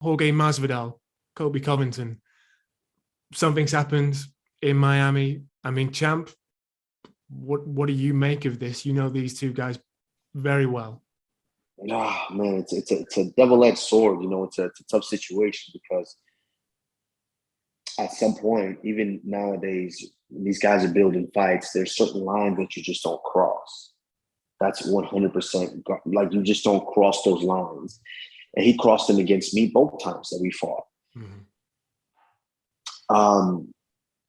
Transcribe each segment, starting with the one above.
Jorge Masvidal, Colby Covington. Something's happened in Miami. I mean, champ, what do you make of this? You know these two guys very well. Ah, man, it's a double-edged sword. It's a tough situation because at some point, even nowadays, these guys are building fights. There's certain lines that you just don't cross. That's 100%. Like, you just don't cross those lines. And he crossed them against me both times that we fought. Mm-hmm.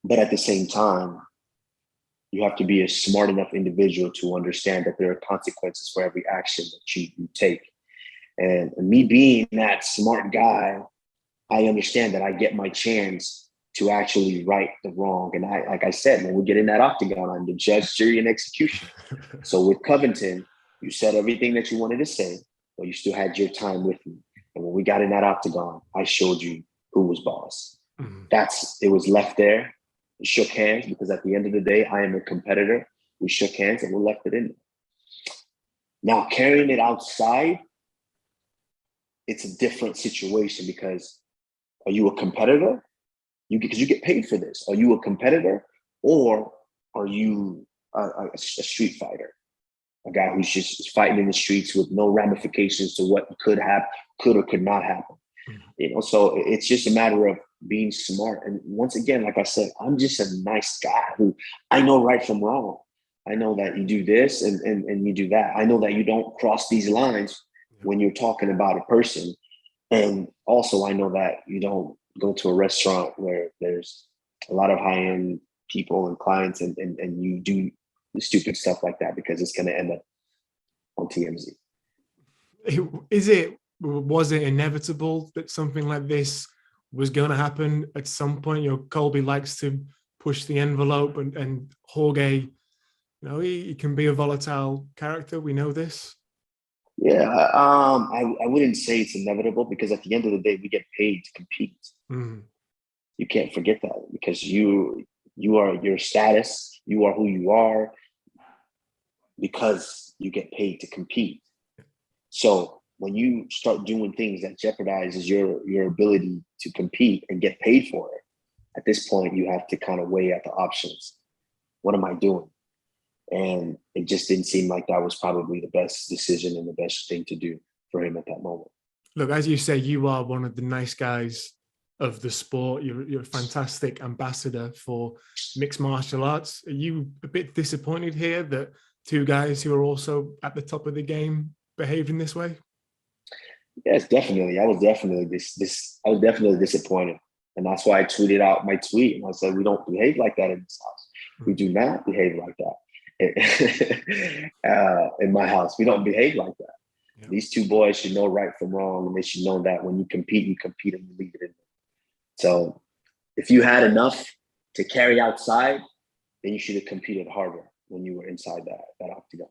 But at the same time, you have to be a smart enough individual to understand that there are consequences for every action that you take. And me being that smart guy, I understand that I get my chance to actually right the wrong. And like I said, when we get in that octagon, I'm the judge, jury, and execution. So with Covington, you said everything that you wanted to say, but you still had your time with me. And when we got in that octagon, I showed you who was boss. Mm-hmm. It was left there. We shook hands because at the end of the day, I am a competitor. We shook hands and we left it in there. Now, carrying it outside, it's a different situation because are you a competitor? Because you get paid for this. Are you a competitor or are you a street fighter? A guy who's just fighting in the streets with no ramifications to what could or could not happen. Mm-hmm. So it's just a matter of being smart. And once again, like I said, I'm just a nice guy who I know right from wrong. I know that you do this and you do that. I know that you don't cross these lines when you're talking about a person. And also I know that you don't go to a restaurant where there's a lot of high-end people and clients and you do stupid stuff like that because it's going to end up on TMZ. Was it inevitable that something like this was going to happen at some point? Colby likes to push the envelope and Jorge, he can be a volatile character. We know this. Yeah, I wouldn't say it's inevitable because at the end of the day, we get paid to compete. Mm. You can't forget that because you are your status, you are who you are because you get paid to compete. So when you start doing things that jeopardizes your ability to compete and get paid for it, at this point, you have to kind of weigh out the options. What am I doing? And it just didn't seem like that was probably the best decision and the best thing to do for him at that moment. Look, as you say, you are one of the nice guys of the sport. You're a fantastic ambassador for mixed martial arts. Are you a bit disappointed here that two guys who are also at the top of the game behaved in this way? Yes, definitely. I was definitely disappointed. And that's why I tweeted out my tweet. And I said, we don't behave like that in this house. We do not behave like that. In my house, we don't behave like that. Yeah. These two boys should know right from wrong, and they should know that when you compete and you leave it in there. So if you had enough to carry outside, then you should have competed harder when you were inside that octagon.